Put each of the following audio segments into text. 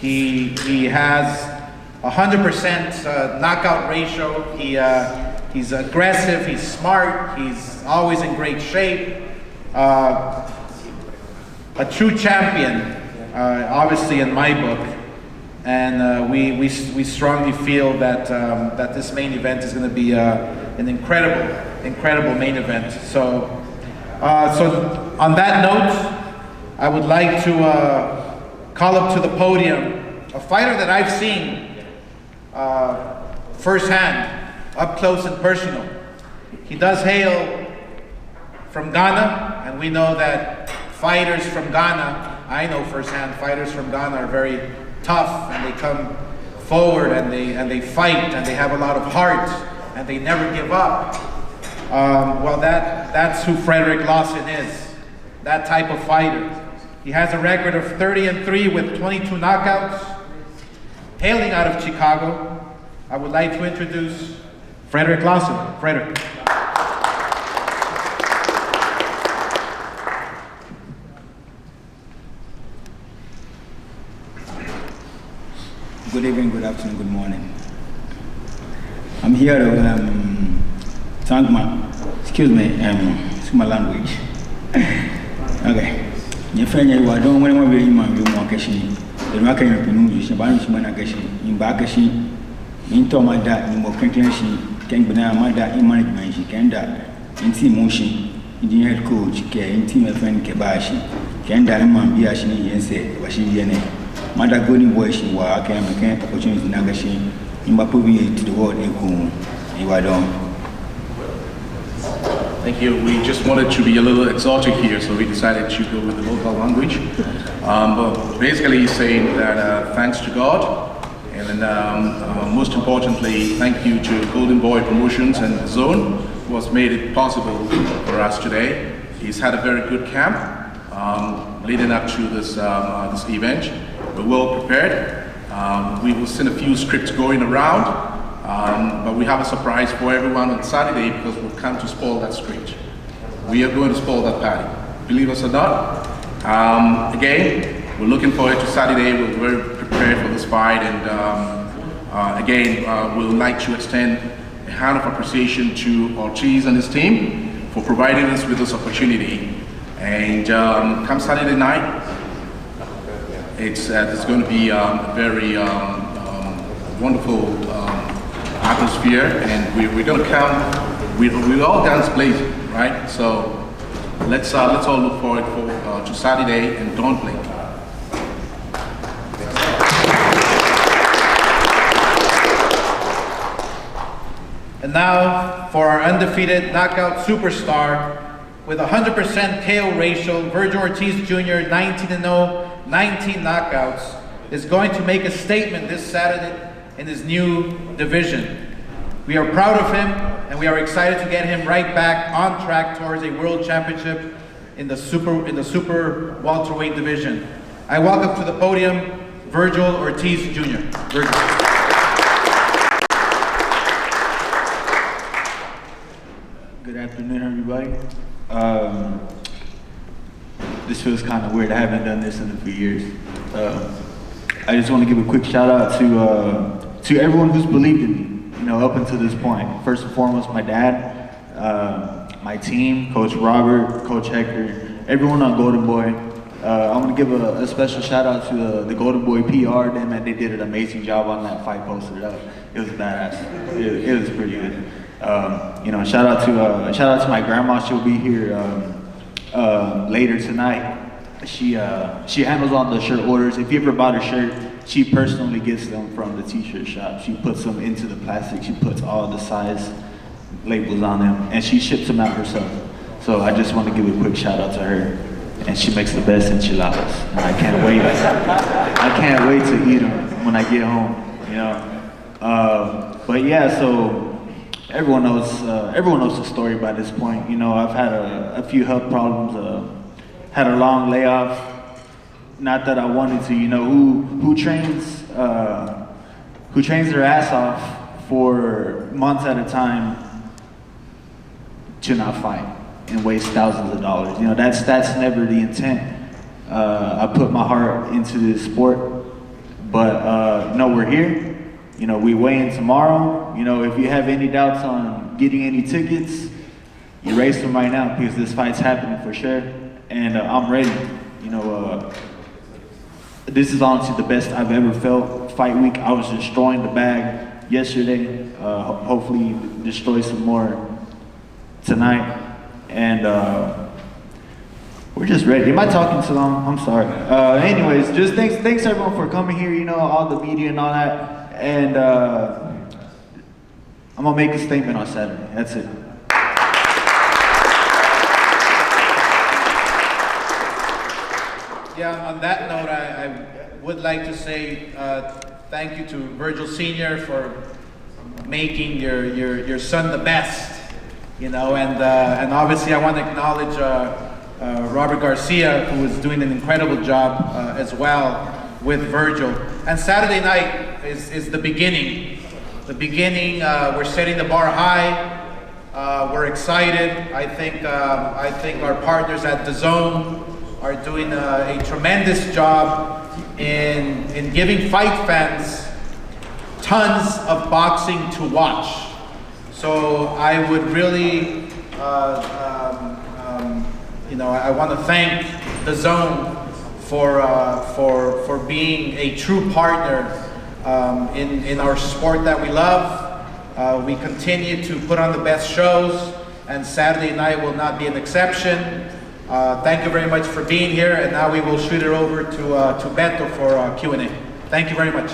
He has 100% knockout ratio. He's aggressive, he's smart, he's always in great shape. A true champion, obviously in my book. And we strongly feel that that this main event is going to be an incredible main event. So on that note, I would like to call up to the podium a fighter that I've seen firsthand, up close and personal. He does hail from Ghana, and we know that fighters from Ghana, I know firsthand, fighters from Ghana are very tough, and they come forward and they fight, and they have a lot of heart, and they never give up. Well, that's who Fredrick Lawson is, that type of fighter. He has a record of 30-3 with 22 knockouts. Hailing out of Chicago, I would like to introduce Fredrick Lawson. Fredrick. Good evening, good afternoon, good morning. I'm here to thank excuse my language. Okay. Your friend, you are doing when we more question. The market of Pinu, Shaban, in Bakashi, in Tomada, in more conclusion, can be now mother in management, she can die. In team motion, engineer coach, care in team of friend Kebashi, can die in Mambiashi and say, Washington. Mother golden boy, she was a can opportunity Nagashi, in Bapubi to the world in whom you are done. Thank you. We just wanted to be a little exotic here, so we decided to go with the local language. But basically, he's saying that thanks to God, and most importantly, thank you to Golden Boy Promotions and the Zone, who has made it possible for us today. He's had a very good camp leading up to this this event. We're well prepared. We will send a few scripts going around, but we have a surprise for everyone on Saturday because we've come to spoil that script. We are going to spoil that party, believe us or not. Again, we're looking forward to Saturday. We're very prepared for this fight, and again, we would like to extend a hand of appreciation to Ortiz and his team for providing us with this opportunity. And come Saturday night, it's going to be a very wonderful atmosphere, and we're going to come. We all dance blazing, right? So let's all look forward to Saturday and don't blink. And now for our undefeated knockout superstar with 100% KO ratio, Virgil Ortiz Jr., 19-0, 19 knockouts, is going to make a statement this Saturday in his new division. We are proud of him, and we are excited to get him right back on track towards a world championship in the super welterweight division. I welcome to the podium Virgil Ortiz Jr. Virgil. Good afternoon, everybody. This feels kind of weird. I haven't done this in a few years. I just want to give a quick shout out to everyone who's believed in me, up until this point. First and foremost, my dad, my team, Coach Robert, Coach Hector, everyone on Golden Boy. I'm going to give a special shout out to the Golden Boy PR. They did an amazing job on that fight, posted it up. It was badass. It was pretty good. Shout out to my grandma. She'll be here later tonight. She handles all the shirt orders. If you ever bought a shirt, she personally gets them from the t-shirt shop. She puts them into the plastic. She puts all the size labels on them, and she ships them out herself. So I just want to give a quick shout out to her. And she makes the best enchiladas, and I can't wait. I can't wait to eat them when I get home. But yeah, so. Everyone knows the story by this point. I've had a few health problems, had a long layoff. Not that I wanted to. Who trains their ass off for months at a time to not fight and waste thousands of dollars. That's never the intent. I put my heart into this sport, but we're here. You know, we weigh in tomorrow. You know, if you have any doubts on getting any tickets, erase them right now because this fight's happening for sure. And I'm ready. You know, this is honestly the best I've ever felt. Fight week, I was destroying the bag yesterday. Hopefully destroy some more tonight. And we're just ready. Am I talking too long? I'm sorry. Anyways, just thanks everyone for coming here, you know, all the media and all that. And I'm gonna make a statement on Saturday. That's it. Yeah, on that note, I would like to say thank you to Virgil Sr. for making your son the best, you know, and obviously I want to acknowledge Robert Garcia, who is doing an incredible job as well with Virgil. And Saturday night is the beginning. The beginning, we're setting the bar high. We're excited. I think our partners at DAZN are doing a tremendous job in giving fight fans tons of boxing to watch. So I would really, you know, I want to thank DAZN for being a true partner in our sport that we love. We continue to put on the best shows, and Saturday night will not be an exception. Thank you very much for being here, and now we will shoot it over to Beto for Q&A. Thank you very much.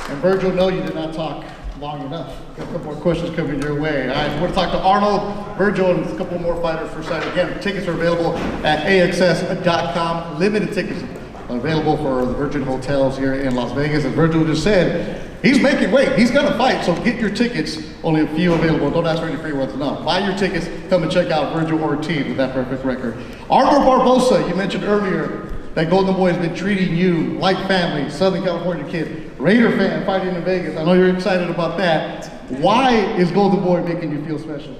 And Virgil, no, you did not talk long enough. Got a couple more questions coming your way. I want to talk to Arnold, Virgil, and a couple more fighters for Saturday. Again, tickets are available at AXS.com. Limited tickets available for the Virgin Hotels here in Las Vegas. As Virgil just said, he's making weight. He's going to fight, so get your tickets. Only a few available. Don't ask for any free ones. No. Buy your tickets. Come and check out Virgil Ortiz with that perfect record. Arnold Barbosa, you mentioned earlier that Golden Boy has been treating you like family. Southern California kid, Raider fan fighting in Vegas. I know you're excited about that. Why is Golden Boy making you feel special?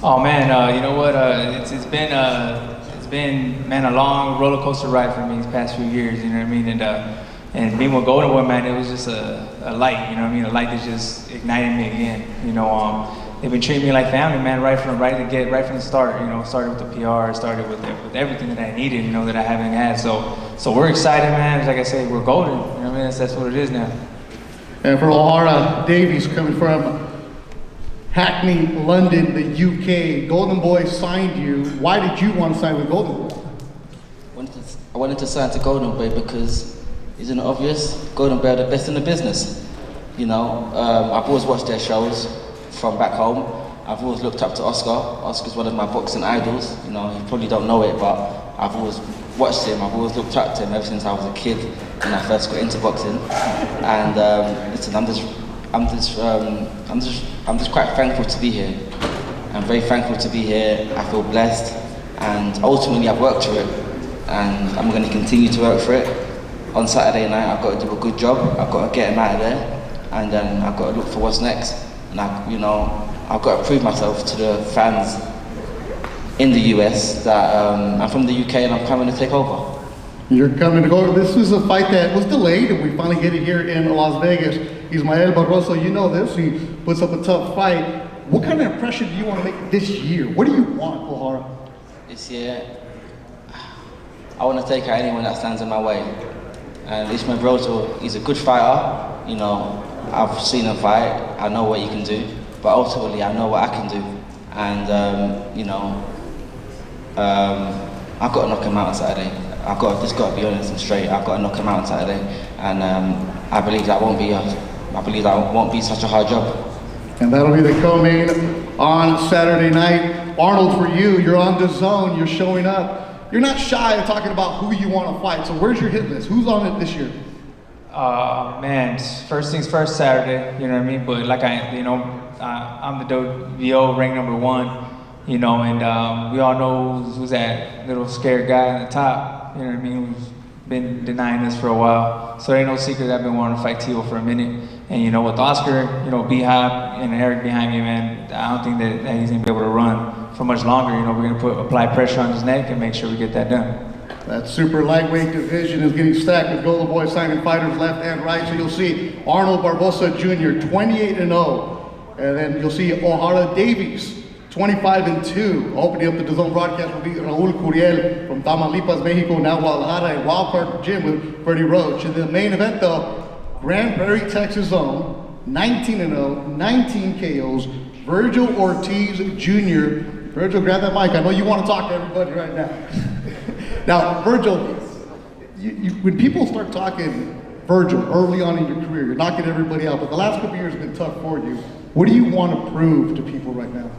Oh man, you know what? It's been man a long roller coaster ride for me these past few years. You know what I mean? And being with Golden Boy, man, it was just a light. You know what I mean? A light that just ignited me again. You know, they've been treating me like family, man, right from the start. You know, started with the PR, started with everything that I needed. You know, that I haven't had. So we're excited, man. Like I say, we're golden. You know what I mean? That's what it is now. And for O'Hara Davies, coming from Hackney, London, the UK, Golden Boy signed you. Why did you want to sign with Golden Boy? I wanted to sign to Golden Boy because, isn't it obvious? Golden Boy are the best in the business. You know, I've always watched their shows from back home. I've always looked up to Oscar. Oscar's one of my boxing idols. You know, you probably don't know it, but I've always watched him. I've always looked up to him ever since I was a kid when I first got into boxing. And listen, I'm just quite thankful to be here. I'm very thankful to be here. I feel blessed, and ultimately I've worked for it, and I'm going to continue to work for it. On Saturday night, I've got to do a good job. I've got to get him out of there, and then I've got to look for what's next. And I've got to prove myself to the fans in the US that I'm from the UK and I'm coming to take over. You're coming to go. This was a fight that was delayed, and we finally get it here in Las Vegas. Ismael Barroso, you know this. He puts up a tough fight. What kind of impression do you want to make this year? What do you want, O'Hara? This year, I want to take out anyone that stands in my way. And Ismael Barroso, he's a good fighter. You know, I've seen him fight. I know what he can do, but ultimately, I know what I can do. And I've got to knock him out on Saturday. Just got to be honest and straight. I've got to knock him out on Saturday, and I believe that won't be such a hard job. And that'll be the co-main on Saturday night. Arnold, for you, you're on DAZN. You're showing up. You're not shy of talking about who you want to fight. So where's your hit list? Who's on it this year? Man, first things first, Saturday. You know what I mean? But like I'm the WBO rank number 1. You know, and we all know who's that little scared guy on the top, you know what I mean, who's been denying us for a while. So it ain't no secret I've been wanting to fight Tio for a minute. And you know, with Oscar, you know, B-Hop and Eric behind me, man, I don't think that he's gonna be able to run for much longer. You know, we're gonna apply pressure on his neck and make sure we get that done. That super lightweight division is getting stacked with Golden Boy signing fighters left and right. So you'll see Arnold Barbosa Jr. 28-0, and then you'll see O'Hara Davies 25-2. Opening up the DAZN broadcast will be Raul Curiel from Tamaulipas, Mexico, now Guadalajara, and Wildcard Gym with Freddie Roach. And the main event though, Grand Prairie, Texas zone, 19-0, 19 KOs, Vergil Ortiz Jr. Virgil, grab that mic. I know you want to talk to everybody right now. Now, Virgil, when people start talking Virgil early on in your career, you're knocking everybody out, but the last couple of years have been tough for you. What do you want to prove to people right now?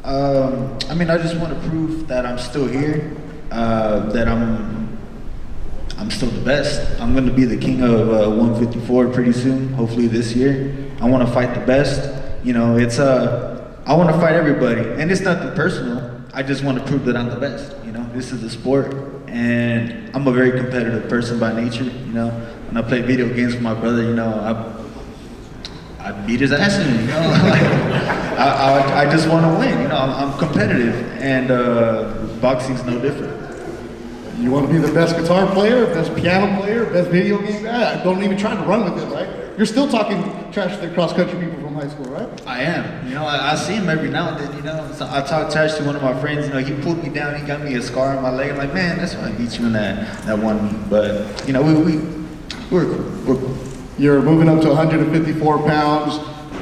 I mean, I just want to prove that I'm still here, that I'm still the best. I'm going to be the king of 154 pretty soon, hopefully this year. I want to fight the best. You know, I want to fight everybody, and it's nothing personal. I just want to prove that I'm the best. You know, this is a sport, and I'm a very competitive person by nature. You know, when I play video games with my brother, you know, I beat his ass in it. You know, I just want to win. You know, I'm competitive, and boxing's no different. You want to be the best guitar player, best piano player, best video game guy? Don't even try to run with it, right? You're still talking trash to the cross-country people from high school, right? I am. You know, I see him every now and then, you know. So I talk trash to one of my friends, you know, he pulled me down, he got me a scar on my leg. I'm like, man, that's why I beat you in that one meet. But, you know, we're cool. You're moving up to 154 pounds.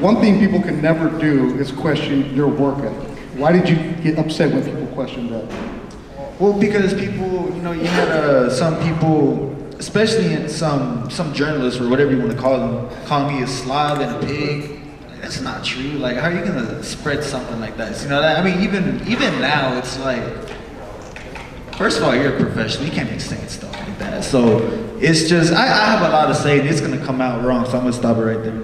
One thing people can never do is question your work ethic. Why did you get upset when people questioned that? Well, because people, you know, you had some people, especially in some journalists or whatever you want to call them, calling me a slob and a pig. Like, that's not true. Like, how are you gonna spread something like that? You know, I mean, even now, it's like, first of all, you're a professional. You can't be saying stuff like that. So it's just, I have a lot to say, and it's gonna come out wrong. So I'm gonna stop it right there.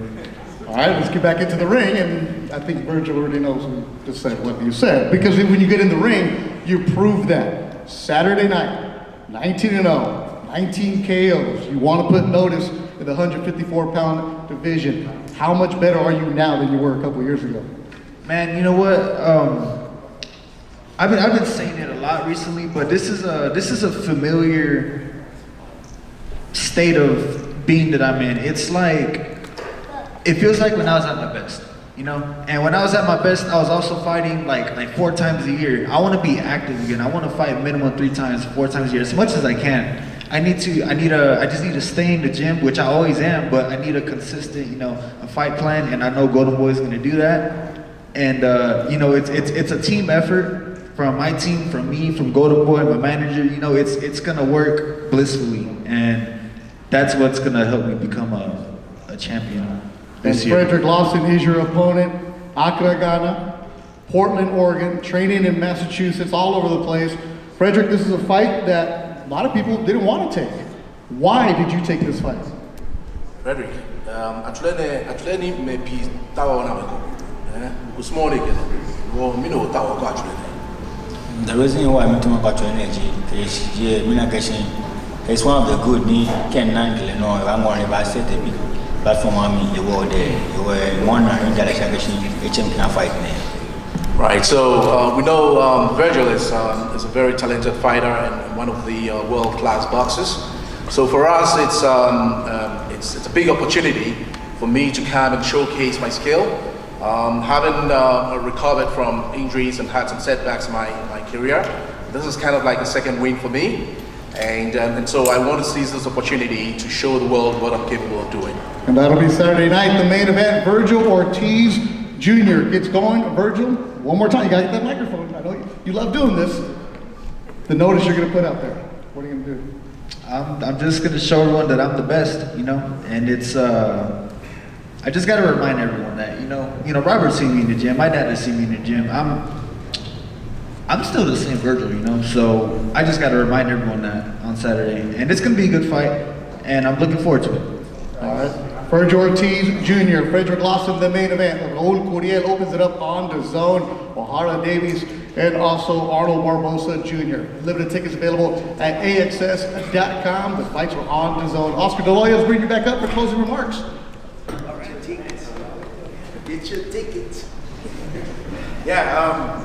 All right, let's get back into the ring, and I think Virgil already knows to say what you said, because when you get in the ring, you prove that. Saturday night, 19-0, 19 KOs. You want to put notice in the 154-pound division. How much better are you now than you were a couple years ago? Man, you know what? I've been saying it a lot recently, but this is a familiar state of being that I'm in. It's like, it feels like when I was at my best, you know? And when I was at my best, I was also fighting like 4 times a year. I want to be active again. I want to fight minimum 3 times, 4 times a year, as much as I can. I just need to stay in the gym, which I always am, but I need a consistent, you know, a fight plan, and I know Golden Boy is going to do that. And you know, it's a team effort from my team, from me, from Golden Boy, my manager. You know, it's going to work blissfully, and that's what's going to help me become a champion. And Fredrick Lawson is your opponent. Accra, Ghana, Portland, Oregon, training in Massachusetts, all over the place. Fredrick, this is a fight that a lot of people didn't want to take. Why did you take this fight? Frederick, actually, me pi tawa na meko. Usmone ke. Wo mino tawa ko actually. The reason why I'm talking about energy is it's one of the good ni can nangle no I'm going to set a big platform on me the world there. You were one in the HM can fight there. Right, so we know Vergil is a very talented fighter and one of the world-class boxers. So for us, it's a big opportunity for me to come and showcase my skill. Having recovered from injuries and had some setbacks in my career, this is kind of like a second win for me. And so I want to seize this opportunity to show the world what I'm capable of doing. And that'll be Saturday night, the main event. Virgil Ortiz Jr. gets going. Virgil, one more time, you gotta get that microphone. I know you love doing this. The notice you're gonna put out there. What are you gonna do? I'm just gonna show everyone that I'm the best, you know. And it's I just gotta remind everyone that you know Robert seen me in the gym. My dad has seen me in the gym. I'm still the same Virgil, you know. So I just gotta remind everyone that on Saturday, and it's gonna be a good fight, and I'm looking forward to it. All right. Virgil Ortiz Jr., Fredrick Lawson, the main event. Raul Curiel opens it up on DAZN. O'Hara Davies, and also Arnold Barbosa Jr. Limited tickets available at AXS.com. The fights are on DAZN. Oscar De La Hoya, bring you back up for closing remarks. All right. Get your tickets. Yeah,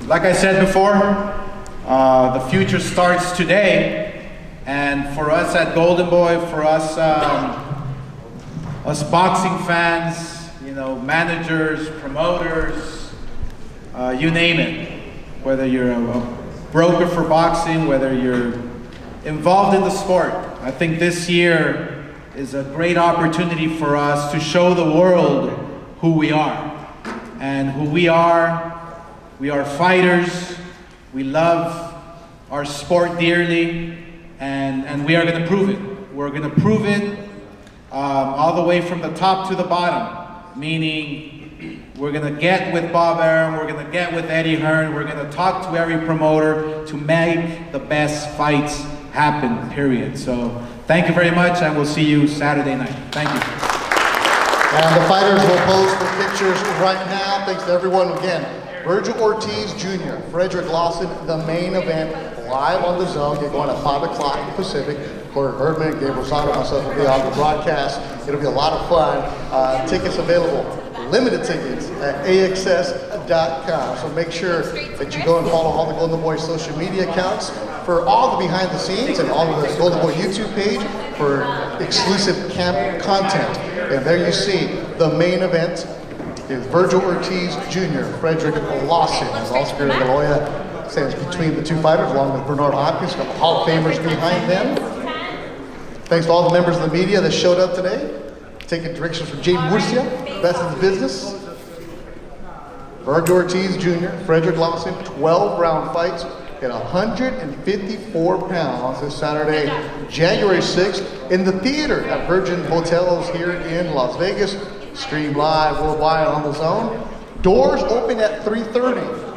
like I said before, the future starts today. And for us at Golden Boy, for us, us boxing fans, you know, managers, promoters, you name it. Whether you're a broker for boxing, whether you're involved in the sport, I think this year is a great opportunity for us to show the world who we are. And who we are fighters, we love our sport dearly, and we are going to prove it. We're going to prove it all the way from the top to the bottom, meaning we're going to get with Bob Arum, we're going to get with Eddie Hearn, we're going to talk to every promoter to make the best fights happen, period. So thank you very much, and we'll see you Saturday night. Thank you. And the fighters will pose for pictures right now. Thanks to everyone again. Vergil Ortiz Jr., Fredrick Lawson, the main event, live on the Zone. Get going at 5 o'clock Pacific. Corey Herdman, Gabriel Rosado, myself will be on the broadcast. It'll be a lot of fun. Tickets available, limited tickets at AXS.com. So make sure that you go and follow all the Golden Boy social media accounts for all the behind the scenes and all of the Golden Boy YouTube page for exclusive camp content. And there you see the main event is Vergil Ortiz Jr., Fredrick Lawson, as Oscar de la Hoya stands between the two fighters, along with Bernard Hopkins, a couple Hall of Famers behind them. Thanks to all the members of the media that showed up today, taking directions from Jay Murcia, best in the business. Vergil Ortiz Jr., Fredrick Lawson, 12-round fights at 154 pounds this Saturday, January 6th, in the theater at Virgin Hotels here in Las Vegas. Stream live worldwide on the Zone. Doors open at 3:30.